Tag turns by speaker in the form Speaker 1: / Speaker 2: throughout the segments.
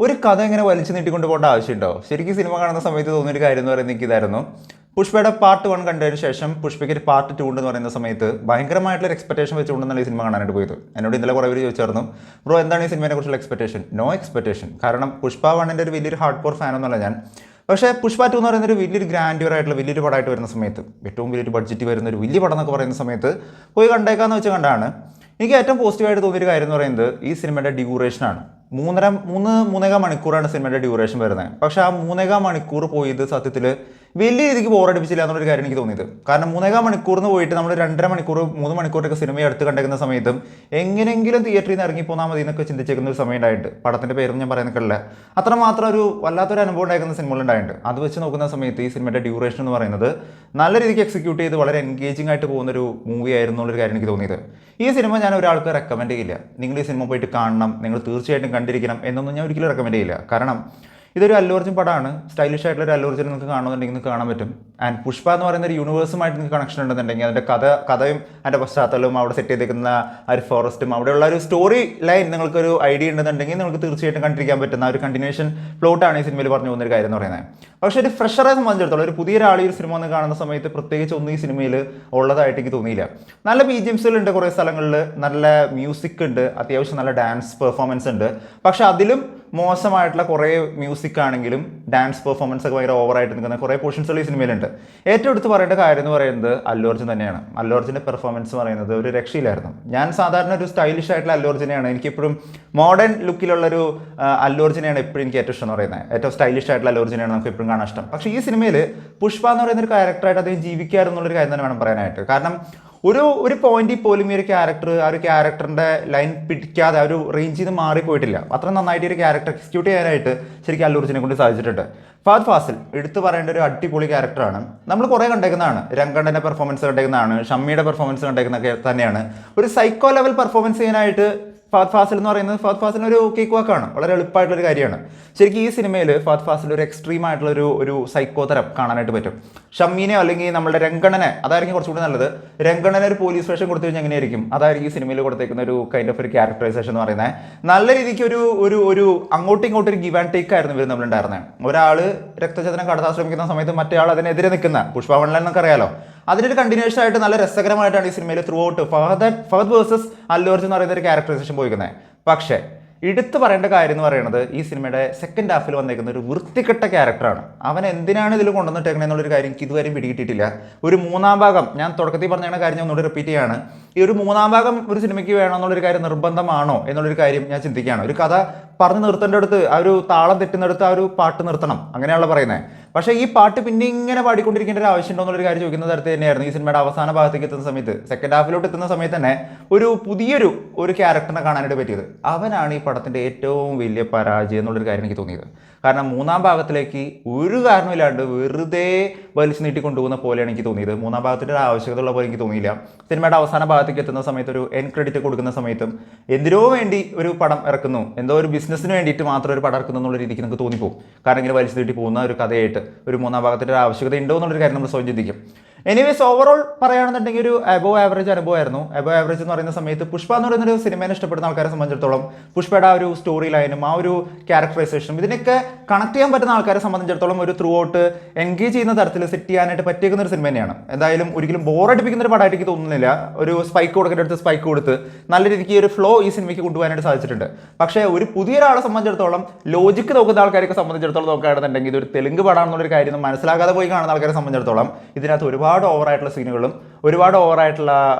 Speaker 1: ഒരു കഥ ഇങ്ങനെ വലിച്ചു നീട്ടിക്കൊണ്ട് പോകേണ്ട ആവശ്യമുണ്ടോ? ശരിക്കും സിനിമ കാണുന്ന സമയത്ത് തോന്നിയൊരു കാര്യം എന്ന് പറയുന്നത് എനിക്കിതായിരുന്നു. പുഷ്പയുടെ പാർട്ട് 1 കണ്ടതിന് ശേഷം പുഷ്പയ്ക്ക് ഒരു പാർട്ട് 2 എന്ന് പറയുന്ന സമയത്ത് ഭയങ്കരമായിട്ടുള്ള എക്സ്പെക്ടേഷൻ വെച്ചുകൊണ്ടാണ് ഈ സിനിമ കാണാനായിട്ട് പോയത്. എന്നോട് ഇന്നലെ കുറേ പേര് ചോദിച്ചായിരുന്നു, ബ്രോ എന്താണ് ഈ സിനിമയെ കുറിച്ചുള്ള എക്സ്പെക്ടേഷൻ? No expectation. കാരണം പുഷ്പ 1 ഒരു വലിയൊരു ഹാർഡ് കോർ ഫാനൊന്നുമല്ല ഞാൻ. പക്ഷേ പുഷ്പ 2 എന്ന് പറയുന്ന ഒരു വലിയൊരു ഗ്രാൻഡ്യൂർ ആയിട്ടുള്ള വലിയൊരു പടമായിട്ട് വരുന്ന സമയത്ത്, ഏറ്റവും വലിയൊരു ബഡ്ജറ്റ് വരുന്ന ഒരു വലിയ പടം എന്നൊക്കെ പറയുന്ന സമയത്ത് പോയി കണ്ടേക്കാന്ന് വെച്ച് കണ്ടാണ്. എനിക്ക് ഏറ്റവും പോസിറ്റീവായിട്ട് തോന്നിയൊരു കാര്യം എന്ന് പറയുന്നത് ഈ സിനിമയുടെ ഡ്യൂറേഷനാണ്. 3.5 മണിക്കൂറാണ് സിനിമയുടെ ഡ്യൂറേഷൻ വരുന്നത്. പക്ഷേ ആ 3.5 മണിക്കൂർ പോയത് സത്യത്തിൽ വലിയ രീതിക്ക് ബോറടിപ്പിച്ചില്ല എന്നുള്ളൊരു കാര്യം എനിക്ക് തോന്നിയത്. കാരണം 3.5 മണിക്കൂറിന് പോയിട്ട് നമ്മൾ 2.5 മണിക്കൂർ 3 മണിക്കൂറൊക്കെ സിനിമ എടുത്ത് കണ്ടിരിക്കുന്ന സമയത്തും എങ്ങനെയെങ്കിലും തിയേറ്ററിൽ നിന്ന് ഇറങ്ങിപ്പോന്നാൽ മതി എന്നൊക്കെ ചിന്തിച്ചേക്കുന്ന ഒരു സമയം ഉണ്ടായിട്ട്, പടത്തിൻ്റെ പേരും ഞാൻ പറയുന്നില്ല, അത്രമാത്രം ഒരു വല്ലാത്തൊരു അനുഭവം ഉണ്ടായിരിക്കുന്ന സിനിമകളുണ്ടായിട്ടുണ്ട്. അത് വെച്ച് നോക്കുന്ന സമയത്ത് ഈ സിനിമയുടെ ഡ്യൂറേഷൻ എന്ന് പറയുന്നത് നല്ല രീതിക്ക് എക്സിക്യൂട്ട് ചെയ്ത് വളരെ എൻഗേജിംഗ് ആയിട്ട് പോകുന്നൊരു മൂവി ആയിരുന്നു എന്നുള്ളൊരു കാര്യം എനിക്ക് തോന്നിയത്. ഈ സിനിമ ഞാൻ ഒരാൾക്ക് റെക്കമെൻഡ് ചെയ്യില്ല, നിങ്ങൾ ഈ സിനിമ പോയിട്ട് കാണണം, നിങ്ങൾ തീർച്ചയായിട്ടും കണ്ടിരിക്കണം എന്നൊന്നും ഞാൻ ഒരിക്കലും റെക്കമെൻഡ് ചെയ്യില്ല. കാരണം ഇതൊരു അല്ലു അർജുൻ പടമാണ്. സ്റ്റൈലിഷ് ആയിട്ടുള്ള ഒരു അല്ലു അർജുൻ നിങ്ങൾക്ക് കാണുന്നുണ്ടെങ്കിൽ നിങ്ങൾക്ക് കാണാൻ പറ്റും. ആൻഡ് പുഷ്പ എന്ന് പറയുന്ന ഒരു യൂണിവേഴ്സുമായിട്ട് നിങ്ങൾക്ക് കണക്ഷൻ ഉണ്ടെന്നുണ്ടെങ്കിൽ അതിൻ്റെ കഥയും അതിൻ്റെ പശ്ചാത്തലവും അവിടെ സെറ്റ് ചെയ്തേക്കുന്ന ആ ഒരു ഫോറസ്റ്റും അവിടെയുള്ള ഒരു സ്റ്റോറി ലൈൻ നിങ്ങൾക്കൊരു ഐഡിയ ഉണ്ടെന്നുണ്ടെങ്കിൽ നിങ്ങൾക്ക് തീർച്ചയായിട്ടും കണ്ടിരിക്കാൻ പറ്റുന്ന ഒരു കണ്ടിന്യൂഷൻ പ്ലോട്ടാണ് ഈ സിനിമയിൽ പറഞ്ഞു പോകുന്നൊരു കാര്യം എന്ന് പറയുന്നത്. പക്ഷേ ഒരു ഫ്രഷറെ സംബന്ധിച്ചിടത്തോളം, ഒരു പുതിയ ഒരാൾ ഈ ഒരു സിനിമ ഒന്ന് കാണുന്ന സമയത്ത് പ്രത്യേകിച്ച് ഒന്നും ഈ സിനിമയിൽ ഉള്ളതായിട്ട് എനിക്ക് തോന്നിയില്ല. നല്ല BGMs കുറേ സ്ഥലങ്ങളിൽ, നല്ല മ്യൂസിക് ഉണ്ട്, അത്യാവശ്യം നല്ല ഡാൻസ് പെർഫോമൻസ് ഉണ്ട്. പക്ഷെ അതിലും മോശമായിട്ടുള്ള കുറേ മ്യൂസിക് ആണെങ്കിലും ഡാൻസ് പെർഫോമൻസ് ഒക്കെ ഭയങ്കര ഓവറായിട്ട് നിൽക്കുന്ന കുറേ പോർഷൻസുകൾ ഈ സിനിമയിലുണ്ട്. ഏറ്റവും എടുത്ത് പറയേണ്ട കാര്യം എന്ന് പറയുന്നത് അല്ലു അർജുൻ തന്നെയാണ്. അല്ലു അർജുൻ്റെ പെർഫോമൻസ് പറയുന്നത് ഒരു രക്ഷയിലായിരുന്നു. ഞാൻ സാധാരണ ഒരു സ്റ്റൈലിഷ് ആയിട്ടുള്ള അല്ലു അർജുനെയാണ്, എനിക്കെപ്പോഴും മോഡേൺ ലുക്കിലുള്ളൊരു അല്ലു അർജുനെയാണ് എപ്പോഴും എനിക്ക് ഏറ്റവും ഇഷ്ടം എന്ന് പറയുന്നത്. ഏറ്റവും സ്റ്റൈലിഷ് ആയിട്ടുള്ള അല്ലു അർജുനെയാണ് നമുക്ക് എപ്പോഴും കാണാൻ ഇഷ്ടം. പക്ഷേ ഈ സിനിമയിൽ പുഷ്പ എന്ന് പറയുന്ന ഒരു ക്യാരക്ടറായിട്ട് അദ്ദേഹം ജീവിക്കാറുന്നുള്ളൊരു കാര്യം തന്നെ വേണം പറയാനായിട്ട്. കാരണം ഒരു പോയിന്റിൽ പോലും ഈ ഒരു ക്യാരക്ടർ ആ ഒരു ക്യാരക്ടറിൻ്റെ ലൈൻ പിടിക്കാതെ ആ ഒരു റേഞ്ചിൽ നിന്ന് മാറിപ്പോയിട്ടില്ല. അത്ര നന്നായിട്ട് ഒരു ക്യാരക്ടർ എക്സിക്യൂട്ട് ചെയ്യാനായിട്ട് ശരിക്കും അല്ലു അർജുനെ കൊണ്ട് സാധിച്ചിട്ടുണ്ട്. ഫഹദ് ഫാസിൽ എടുത്തു പറയേണ്ട ഒരു അടിപൊളി ക്യാരക്ടറാണ്. നമ്മൾ കുറേ കണ്ടേക്കുന്നതാണ്, രംഗണ്ണൻ്റെ പെർഫോമൻസ് കണ്ടേക്കുന്നതാണ്, ഷമ്മിയുടെ പെർഫോമൻസ് കണ്ടേക്കുന്നതൊക്കെ തന്നെയാണ്. ഒരു സൈക്കോ ലെവൽ പെർഫോമൻസ് ചെയ്യാനായിട്ട് ഫഹദ് ഫാസിൽ എന്ന് പറയുന്നത് ഫഹദ് ഫാസിന് ഒരു കേക്ക് വാക്കാണ്, വളരെ എളുപ്പമായിട്ടുള്ളൊരു കാര്യമാണ്. ശരിക്കും ഈ സിനിമയിൽ ഫഹദ് ഫാസിൽ ഒരു എക്സ്ട്രീം ആയിട്ടുള്ള ഒരു സൈക്കോ തരം കാണാനായിട്ട് പറ്റും. ഷമ്മീനെ അല്ലെങ്കിൽ നമ്മുടെ രംഗണ്ണനെ, അതായിരിക്കും കുറച്ചുകൂടി നല്ലത്. രംഗണ്ണനെ ഒരു പോലീസ് സ്റ്റേഷൻ കൊടുത്തു കഴിഞ്ഞാൽ എങ്ങനെയായിരിക്കും, അതായിരിക്കും ഈ സിനിമയിൽ കൊടുത്തേക്കുന്ന ഒരു കൈൻഡ് ഓഫ് ഒരു ക്യാരക്ടറൈസേഷൻ എന്ന് പറയുന്നത്. നല്ല രീതിക്ക് ഒരു അങ്ങോട്ടും ഇങ്ങോട്ടും ഒരു ഗിവ് ആൻഡ് ടേക്ക് ആയിരുന്നു ഇവർ നമ്മളുണ്ടായിരുന്നത്. ഒരാൾ രക്തചേതനം കടത്താൻ ശ്രമിക്കുന്ന സമയത്ത് മറ്റേ ആൾ അതിനെതിരെ നിൽക്കുന്ന പുഷ്പ 1 എന്നൊക്കെ അറിയാലോ, അതിനൊരു കണ്ടിന്യൂഷൻ ആയിട്ട് നല്ല രസകരമായിട്ടാണ് ഈ സിനിമയിൽ throughout Fahadh versus Allu Arjun എന്ന് പറയുന്ന ഒരു ക്യാരക്ടറൈസേഷൻ പോയിരിക്കുന്നത്. പക്ഷേ എടുത്തു പറയേണ്ട കാര്യം എന്ന് പറയുന്നത് ഈ സിനിമയുടെ സെക്കൻഡ് ഹാഫിൽ വന്നേക്കുന്ന ഒരു വൃത്തികെട്ട ക്യാരക്ടറാണ്. അവൻ എന്തിനാണ് ഇതിൽ കൊണ്ടുവന്നിട്ടേക്കണേ എന്നുള്ളൊരു കാര്യം എനിക്ക് ഇതുവരെയും പിടികിട്ടിട്ടില്ല. ഒരു 3-ാം ഭാഗം, ഞാൻ തുടക്കത്തിൽ പറഞ്ഞ കാര്യം ഞാൻ ഒന്നുകൂടി റിപ്പീറ്റ് ചെയ്യാണ്, ഈ ഒരു 3-ാം ഭാഗം ഒരു സിനിമയ്ക്ക് വേണം എന്നുള്ളൊരു കാര്യം നിർബന്ധമാണോ എന്നുള്ളൊരു കാര്യം ഞാൻ ചിന്തിക്കുകയാണ്. ഒരു കഥ പറഞ്ഞ് നിർത്തേണ്ടടുത്ത് ആ ഒരു താളം തെറ്റുന്നിടത്ത് ആ ഒരു പാട്ട് നിർത്തണം, അങ്ങനെയാണല്ലോ പറയുന്നത്. പക്ഷേ ഈ പാട്ട് പിന്നെ ഇങ്ങനെ പാടിക്കൊണ്ടിരിക്കേണ്ട ഒരു ആവശ്യമുണ്ടോ എന്നുള്ളൊരു കാര്യം ചോദിക്കുന്ന തരത്തിൽ തന്നെയായിരുന്നു ഈ സിനിമയുടെ അവസാന ഭാഗത്തേക്ക് എത്തുന്ന സമയത്ത്, സെക്കൻഡ് ഹാഫിലോട്ട് എത്തുന്ന സമയത്ത് തന്നെ ഒരു പുതിയൊരു ക്യാരക്ടറിനെ കാണാനായിട്ട് പറ്റിയത്. അവനാണ് ഈ പടത്തിൻ്റെ ഏറ്റവും വലിയ പരാജയം എന്നുള്ളൊരു കാര്യം എനിക്ക് തോന്നിയത്. കാരണം 3-ാം ഭാഗത്തിലേക്ക് ഒരു കാരണമില്ലാണ്ട് വെറുതെ വലിച്ചു നീട്ടിക്കൊണ്ടുപോകുന്ന പോലെയാണ് എനിക്ക് തോന്നിയത്. 3-ാം ഭാഗത്തിൻ്റെ ഒരു ആവശ്യകത ഉള്ള പോലെ എനിക്ക് തോന്നിയില്ല. സിനിമയുടെ അവസാന ഭാഗത്തേക്ക് എത്തുന്ന സമയത്ത് ഒരു എൻ ക്രെഡിറ്റ് കൊടുക്കുന്ന സമയത്തും എന്തിനോ വേണ്ടി ഒരു പടം ഇറക്കുന്നു, എന്തോ ഒരു ബിസിനസ്സിന് വേണ്ടിയിട്ട് മാത്രം ഒരു പടം ഇറക്കുന്നു എന്നുള്ള രീതിക്ക് നമുക്ക് തോന്നിപ്പോകും. കാരണം ഇങ്ങനെ വലിച്ചു നീട്ടി പോകുന്ന ഒരു കഥയായിട്ട് ഒരു 3-ാം ഭാഗത്തിൻ്റെ ഒരു ആവശ്യകത ഉണ്ടോ എന്നുള്ളൊരു കാര്യം നമ്മൾ സ്വയം ചിന്തിക്കും. എനിവേസ് ഓവറോൾ പറയുകയാണെന്നുണ്ടെങ്കിൽ ഒരു അബോവ് ആവറേജ് അനുഭവമായിരുന്നു. അബോവ് ആവറേജ് എന്ന് പറയുന്ന സമയത്ത് പുഷ്പ എന്ന് പറയുന്ന ഒരു സിനിമയെ ഇഷ്ടപ്പെടുന്ന ആൾക്കാരെ സംബന്ധിച്ചിടത്തോളം പുഷ്പയുടെ ആ ഒരു സ്റ്റോറി ലൈനും ആ ഒരു ക്യാരക്ടറൈസേഷനും ഇതിനൊക്കെ കണക്ട് ചെയ്യാൻ പറ്റുന്ന ആൾക്കാരെ സംബന്ധിച്ചിടത്തോളം ഒരു ത്രൂ ഔട്ട് എൻഗേജ് ചെയ്യുന്ന തരത്തിൽ സെറ്റ് ചെയ്യാനായിട്ട് പറ്റിയേക്കുന്ന ഒരു സിനിമ തന്നെയാണ്. എന്തായാലും ഒരിക്കലും ബോറടിപ്പിക്കുന്ന ഒരു പടമായിട്ട് എനിക്ക് തോന്നുന്നില്ല. ഒരു സ്പൈക്ക് കൊടുക്കേണ്ട അടുത്ത് സ്പൈക്ക് കൊടുത്ത് നല്ല രീതിക്ക് ഒരു ഫ്ലോ ഈ സിനിമയ്ക്ക് കൊണ്ടുപോകാനായിട്ട് സാധിച്ചിട്ടുണ്ട്. പക്ഷേ ഒരു പുതിയൊരാളെ സംബന്ധിച്ചിടത്തോളം, ലോജിക്ക് നോക്കുന്ന ആൾക്കാരൊക്കെ സംബന്ധിച്ചിടത്തോളം നോക്കുകയാണെന്നുണ്ടെങ്കിൽ ഇതൊരു തെലുങ്ക് പടമാണെന്നുള്ളൊരു കാര്യം മനസ്സിലാകാതെ പോയി കാണുന്ന ആൾക്കാരെ സംബന്ധിച്ചിടത്തോളം ഇതിനകത്ത് ഒരുപാട് ഓവറായിട്ടുള്ള സീനുകളും ഒരുപാട് ഓവറായിട്ടുള്ള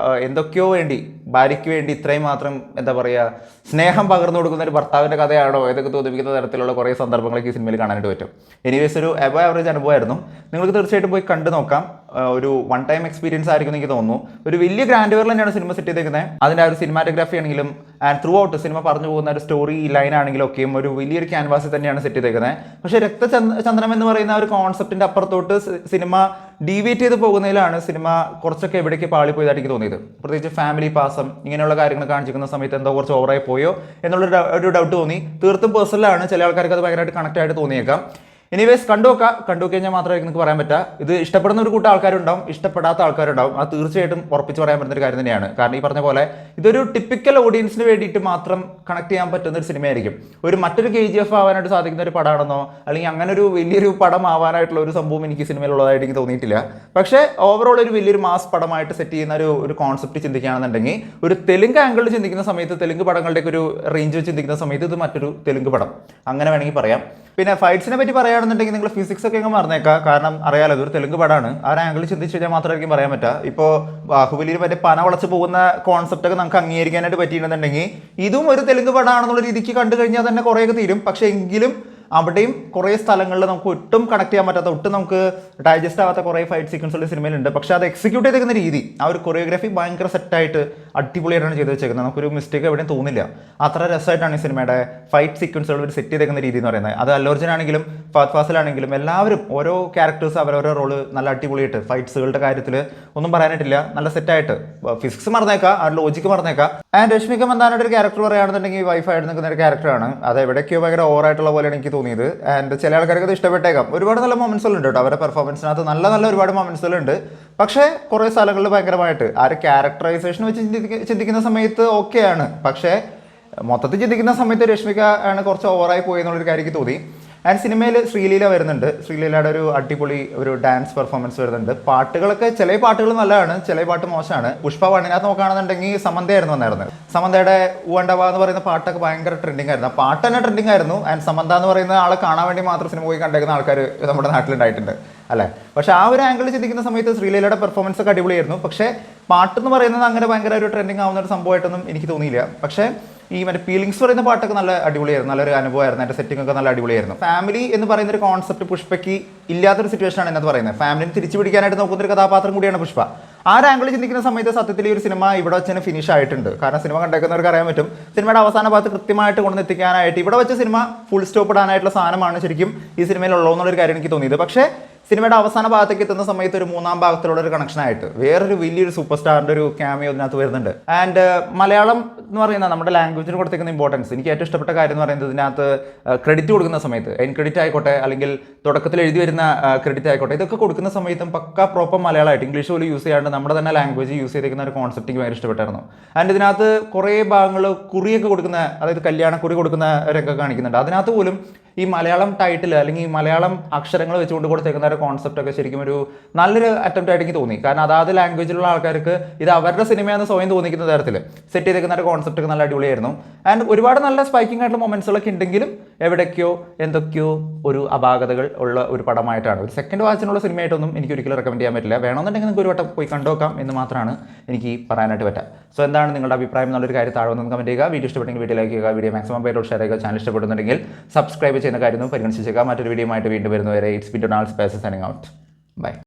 Speaker 1: എന്തൊക്കെയോ വേണ്ടി ഭാര്യയ്ക്ക് വേണ്ടി ഇത്രയും മാത്രം എന്താ പറയുക സ്നേഹം പകർന്നു കൊടുക്കുന്ന ഒരു ഭർത്താവിൻ്റെ കഥയാണോ ഇതൊക്കെ തോന്നിപ്പിക്കുന്ന തരത്തിലുള്ള കുറേ സന്ദർഭങ്ങളൊക്കെ ഈ സിനിമയിൽ കാണാനായിട്ട് പറ്റും. എനിവേസ് ഒരു അബോവ് ആവറേജ് അനുഭവമായിരുന്നു. നിങ്ങൾക്ക് തീർച്ചയായിട്ടും പോയി കണ്ടു നോക്കാം. ഒരു വൺ ടൈം എക്സ്പീരിയൻസ് ആയിരിക്കും എനിക്ക് തോന്നുന്നു. ഒരു വലിയ ഗ്രാൻഡ്യൂറിൽ തന്നെയാണ് സിനിമ സെറ്റ് ചെയ്തേക്കുന്നത്. അതിൻ്റെ ആ ഒരു സിനിമാറ്റോഗ്രാഫി ആണെങ്കിലും ആൻഡ് ത്രൂ ഔട്ട് സിനിമ പറഞ്ഞു പോകുന്ന ഒരു സ്റ്റോറി ലൈൻ ആണെങ്കിലും ഒക്കെയും ഒരു വലിയൊരു ക്യാൻവാസിൽ തന്നെയാണ് സെറ്റ് ചെയ്തേക്കുന്നത്. പക്ഷേ രക്തചന്ദ്രം എന്ന് പറയുന്ന ഒരു കോൺസെപ്റ്റിൻ്റെ അപ്പുറത്തോട്ട് സിനിമ ഡീവിയേറ്റ് ചെയ്ത് പോകുന്നതിലാണ് സിനിമ കുറച്ചൊക്കെ എവിടേക്ക് പാളിപ്പോയതായിട്ട് എനിക്ക് തോന്നിയത്. പ്രത്യേകിച്ച് ഫാമിലി പാസം ഇങ്ങനെയുള്ള കാര്യങ്ങൾ കാണിച്ചിരിക്കുന്ന സമയത്ത് എന്തോ കുറച്ച് ഓവറായി പോയോ എന്നുള്ളൊരു ഡൗട്ട് തോന്നി. തീർത്തും പേഴ്സണലാണ്, ചില ആൾക്കാർക്ക് അത് ഭയങ്കരമായിട്ട് കണക്റ്റ് ആയിട്ട് തോന്നിയേക്കാം. എനിവേസ് കണ്ടു കഴിഞ്ഞാൽ മാത്രമായിരിക്കും നിങ്ങൾക്ക് പറയാൻ പറ്റുക. ഇത് ഇഷ്ടപ്പെടുന്ന ഒരു കൂട്ടം ആൾക്കാരുണ്ടാവും, ഇഷ്ടപ്പെടാത്ത ആൾക്കാരുണ്ടാവും. അത് തീർച്ചയായിട്ടും ഉറപ്പിച്ച് പറയാൻ പറ്റുന്ന ഒരു കാര്യം തന്നെയാണ്. കാരണം ഈ പറഞ്ഞ പോലെ ഇതൊരു ടിപ്പിക്കൽ ഓഡിയൻസിന് വേണ്ടിയിട്ട് മാത്രം കണക്ട് ചെയ്യാൻ പറ്റുന്ന ഒരു സിനിമയായിരിക്കും. മറ്റൊരു KGF ആവാനായിട്ട് സാധിക്കുന്ന ഒരു പടമാണെന്നോ അല്ലെങ്കിൽ അങ്ങനെ ഒരു വലിയൊരു പടം ആവാനായിട്ടുള്ള ഒരു സംഭവം എനിക്ക് സിനിമയിലുള്ളതായിട്ട് എനിക്ക് തോന്നിയിട്ടില്ല. പക്ഷേ ഓവറോൾ ഒരു വലിയൊരു മാസ് പടമായിട്ട് സെറ്റ് ചെയ്യുന്ന ഒരു കോൺസെപ്റ്റ് ചിന്തിക്കുകയാണെന്നുണ്ടെങ്കിൽ, ഒരു തെലുങ്ക് ആംഗിളിൽ ചിന്തിക്കുന്ന സമയത്ത്, തെലുങ്ക് പടങ്ങളുടെയൊക്കെ ഒരു റേഞ്ച് വെച്ച് ചിന്തിക്കുന്ന സമയത്ത് ഇത് മറ്റൊരു തെലുങ്ക് പടം അങ്ങനെ വേണമെങ്കിൽ പറയാം. പിന്നെ ഫൈറ്റ്സിനെ പറ്റി പറയുകയാണെന്നുണ്ടെങ്കിൽ നിങ്ങൾ ഫിസിക്സ് ഒക്കെ മറന്നേക്കാം. കാരണം അറിയാലോ ഇതൊരു തെലുങ്ക് പടമാണ്. ആ ഒരു ആംഗിളിൽ ചിന്തിച്ച് കഴിഞ്ഞാൽ മാത്രമായിരിക്കും പറയാൻ പറ്റുക. ഇപ്പോൾ ബാഹുബലിയിൽ മറ്റേ പന വളച്ച് പോകുന്ന കോൺസെപ്റ്റ് ഒക്കെ നമുക്ക് അംഗീകരിക്കാനായിട്ട് പറ്റിയിട്ടുണ്ടെങ്കിൽ ഇതും ഒരു തെലുങ്ക് പടമാണെന്നുള്ള രീതിക്ക് കണ്ടു കഴിഞ്ഞാൽ തന്നെ കുറേയൊക്കെ തീരും. പക്ഷേ എങ്കിലും അവിടെയും കുറേ സ്ഥലങ്ങളിൽ നമുക്ക് ഒട്ടും കണക്ട് ചെയ്യാൻ പറ്റാത്ത, ഒട്ടും നമുക്ക് ഡൈജസ്റ്റ് ആവാത്ത കുറേ ഫൈറ്റ് സീക്വൻസുള്ള സിനിമയിലുണ്ട്. പക്ഷേ അത് എക്സിക്യൂട്ട് ചെയ്തിരിക്കുന്ന രീതി, ആ ഒരു കൊറിയോഗ്രാഫി ഭയങ്കര സെറ്റായിട്ട് അടിപൊളിയായിട്ടാണ് ചെയ്ത് വെച്ചേക്കുന്നത്. നമുക്കൊരു മിസ്റ്റേക്ക് എവിടെയും തോന്നില്ല. അത്ര രസമായിട്ടാണ് ഈ സിനിമയുടെ ഫൈറ്റ് സീക്വൻസുകൾ ഒരു സെറ്റ് ചെയ്തേക്കുന്ന രീതി എന്ന് പറയുന്നത്. അത് അല്ലു അർജുൻ ആണെങ്കിലും ഫഹദ് ഫാസിലാണെങ്കിലും എല്ലാവരും ഓരോ ക്യാരക്ടേഴ്സ് അവരോരോ റോള് നല്ല അടിപൊളിയായിട്ട്, ഫൈറ്റ്സുകളുടെ കാര്യത്തിൽ ഒന്നും പറയാനായിട്ടില്ല, നല്ല സെറ്റായിട്ട്. ഫിസിക്സ് മറന്നേക്കാം, ആ ലോജിക്ക് മറന്നേക്കാം. ആൻഡ് രശ്മിക മന്ദാനയുടെ ഒരു ക്യാരക്ടർ പറയുകയാണെന്നുണ്ടെങ്കിൽ വൈഫായിട്ട് നിൽക്കുന്ന ഒരു ക്യാരക്ടറാണ്. അത് എവിടേക്കോ ഭയങ്കര ഓവറായിട്ടുള്ള പോലെയാണ് എനിക്ക് തോന്നിയത്. ആൻഡ് ചില ആൾക്കാർക്ക് അത് ഇഷ്ടപ്പെട്ടേക്കാം. ഒരുപാട് നല്ല മൊമെന്റ്സുകളുണ്ട് കേട്ടോ, അവരുടെ പെർഫോമൻസിനകത്ത് നല്ല ഒരുപാട് മൊമെന്റ്സുകളുണ്ട്. പക്ഷേ കുറേ സ്ഥലങ്ങളിൽ ഭയങ്കരമായിട്ട് ആ ഒരു ക്യാരക്ടറൈസേഷൻ വെച്ച് ചിന്തിക്കുന്ന സമയത്ത് ഓക്കെയാണ്. പക്ഷേ മൊത്തത്തിൽ ചിന്തിക്കുന്ന സമയത്ത് രശ്മിക ആണ് കുറച്ച് ഓവറായി പോയി എന്നുള്ളൊരു കാര്യം എനിക്ക് തോന്നി. ആൻഡ് സിനിമയിൽ ശ്രീലീല വരുന്നുണ്ട്. ശ്രീലീലയുടെ ഒരു അടിപൊളി ഒരു ഡാൻസ് പെർഫോമൻസ് വരുന്നുണ്ട്. പാട്ടുകളൊക്കെ ചില പാട്ടുകൾ നല്ലതാണ്, ചില പാട്ട് മോശമാണ്. പുഷ്പ വണ്ണിനകത്ത് നോക്കുകയാണെന്നുണ്ടെങ്കിൽ സമന്തയായിരുന്നു വന്നായിരുന്നത്. സമന്തയുടെ ഊണ്ടവ എന്ന് പറയുന്ന പാട്ടൊക്കെ ഭയങ്കര ട്രെൻഡിങ് ആയിരുന്നു. ആ പാട്ട് തന്നെ ട്രെൻഡിങ് ആയിരുന്നു. ആൻഡ് സമന്ത എന്ന് പറയുന്ന ആളെ കാണാൻ വേണ്ടി മാത്രം സിനിമ പോയി കണ്ടേക്കുന്ന ആൾക്കാർ നമ്മുടെ നാട്ടിലുണ്ടായിട്ടുണ്ട് അല്ലേ. പക്ഷേ ആ ഒരു ആംഗിളിൽ ചിന്തിക്കുന്ന സമയത്ത് ശ്രീലീലയുടെ പെർഫോമൻസ് ഒക്കെ അടിപൊളിയായിരുന്നു. പക്ഷേ പാട്ടെന്ന് പറയുന്നത് അങ്ങനെ ഭയങ്കര ഒരു ട്രെൻഡിങ് ആവുന്ന ഒരു സംഭവമായിട്ടൊന്നും എനിക്ക് തോന്നിയില്ല. പക്ഷേ ഈ മറ്റേ ഫീലിങ്സ് പറയുന്ന പാട്ടൊക്കെ നല്ല അടിപൊളിയായിരുന്നു, നല്ലൊരു അനുഭവമായിരുന്നു. അതിൻ്റെ സെറ്റിംഗ് ഒക്കെ നല്ല അടിപൊളിയായിരുന്നു. ഫാമിലി എന്ന് പറയുന്ന ഒരു കോൺസെപ്റ്റ് പുഷ്പയ്ക്ക് ഇല്ലാത്തൊരു സിറ്റുവേഷനാണ് എന്നത് പറയുന്നത്. ഫാമിലിനെ തിരിച്ചു പിടിക്കാനായിട്ട് നോക്കുന്ന ഒരു കഥാപാത്രം കൂടിയാണ് പുഷ്പ. ആ ഒരു ആംഗിളിൽ ചിന്തിക്കുന്ന സമയത്ത് സത്യത്തിൽ ഈ ഒരു സിനിമ ഇവിടെ വെച്ച് തന്നെ ഫിനിഷ് ആയിട്ടുണ്ട്. കാരണം സിനിമ കണ്ടേക്കുന്നവർക്ക് അറിയാൻ പറ്റും, സിനിമയുടെ അവസാന ഭാഗത്ത് കൃത്യമായിട്ട് കൊണ്ടുവന്നെത്തിക്കാനായിട്ട് ഇവിടെ വെച്ച് സിനിമ ഫുൾ സ്റ്റോപ്പ് ഇടാനായിട്ടുള്ള സാധനമാണ് ശരിക്കും ഈ സിനിമയിൽ ഉള്ളതെന്നുള്ളൊരു കാര്യം എനിക്ക് തോന്നിയത്. പക്ഷേ സിനിമയുടെ അവസാന ഭാഗത്തേക്ക് എത്തുന്ന സമയത്ത് ഒരു മൂന്നാം ഭാഗത്തിലുള്ള ഒരു കണക്ഷനായിട്ട് വേറൊരു വലിയൊരു സൂപ്പർ സ്റ്റാറിൻ്റെ ഒരു ക്യാമിയോ ഇതിനകത്ത് വരുന്നുണ്ട്. ആൻഡ് മലയാളം എന്ന് പറയുന്ന നമ്മുടെ ലാംഗ്വേജിന് കൊടുത്തേക്കുന്ന ഇമ്പോർട്ടൻസ് എനിക്ക് ഏറ്റവും ഇഷ്ടപ്പെട്ട കാര്യം എന്ന് പറയുന്നത്, ഇതിനകത്ത് ക്രെഡിറ്റ് കൊടുക്കുന്ന സമയത്ത്, എൻ ക്രെഡിറ്റ് ആയിക്കോട്ടെ അല്ലെങ്കിൽ തുടക്കത്തിൽ എഴുതി വരുന്ന ക്രെഡിറ്റ് ആയിക്കോട്ടെ, ഇതൊക്കെ കൊടുക്കുന്ന സമയത്തും പക്ക പ്രോപ്പർ മലയാളമായിട്ട് ഇംഗ്ലീഷ് പോലും യൂസ് ചെയ്യാണ്ട് നമ്മുടെ തന്നെ ലാംഗ്വേജ് യൂസ് ചെയ്തിരിക്കുന്ന ഒരു കോൺസെപ്റ്റ് എനിക്ക് ഭയങ്കര ഇഷ്ടപ്പെട്ടായിരുന്നു. ആൻഡ് ഇതിനകത്ത് കുറേ ഭാഗങ്ങൾ കുറിയൊക്കെ കൊടുക്കുന്ന, അതായത് കല്യാണക്കുറി കൊടുക്കുന്ന രംഗം കാണിക്കുന്നുണ്ട്. അതിനകത്ത് പോലും ഈ മലയാളം ടൈറ്റിൽ അല്ലെങ്കിൽ ഈ മലയാളം അക്ഷരങ്ങൾ വെച്ചുകൊണ്ട് കൊടുത്തേക്കുന്ന ഒരു കോൺസെപ്റ്റ് ഒക്കെ ശരിക്കും ഒരു നല്ലൊരു അറ്റംപ്റ്റ് ആയിട്ട് എനിക്ക് തോന്നി. കാരണം അതാത് ലാംഗ്വേജിലുള്ള ആൾക്കാർക്ക് ഇത് അവരുടെ സിനിമയെന്ന് സ്വയം തോന്നിക്കുന്ന തരത്തിൽ സെറ്റ് ചെയ്തേക്കുന്ന ഒരു കോൺസെപ്റ്റ് ഒക്കെ നല്ല അടിപൊളിയായിരുന്നു. ആൻഡ് ഒരുപാട് നല്ല സ്പൈക്കിംഗ് ആയിട്ടുള്ള മൊമെന്റ്സുകളൊക്കെ ഉണ്ടെങ്കിലും എവിടേക്കോ എന്തൊക്കെയോ ഒരു അപാകതകൾ ഉള്ള ഒരു പടമായിട്ടാണ്. ഒരു സെക്കൻഡ് വാച്ചിനുള്ള സിനിമയായിട്ടൊന്നും എനിക്ക് ഒരിക്കലും റെക്കമെൻഡ് ചെയ്യാൻ പറ്റില്ല. വേണമെന്നുണ്ടെങ്കിൽ നിങ്ങൾക്ക് ഒരു വട്ടം പോയി കണ്ടുനോക്കാം എന്ന് മാത്രമാണ് എനിക്ക് പറയാനായിട്ട് പറ്റുക. സോ എന്താണ് നിങ്ങളുടെ അഭിപ്രായം എന്നുള്ളൊരു കാര്യം താഴെ ഒന്ന് കമൻറ്റ് ചെയ്യുക. വീഡിയോ ഇഷ്ടപ്പെട്ടെങ്കിൽ വീഡിയോ ലൈക്ക് ചെയ്യുക, വീഡിയോ മാക്സിമം പേരോട് ഷെയർ ചെയ്യുക. ചാനൽ ഇഷ്ടപ്പെടുന്നുണ്ടെങ്കിൽ സബ്സ്ക്രൈബ് ചെയ്യുന്ന കാര്യം പരിഗണിച്ചേക്കാം. മറ്റൊരു വീഡിയോ ആയിട്ട് വീണ്ടും വരുന്നവരെ it's been Donald Spaces signing out. By.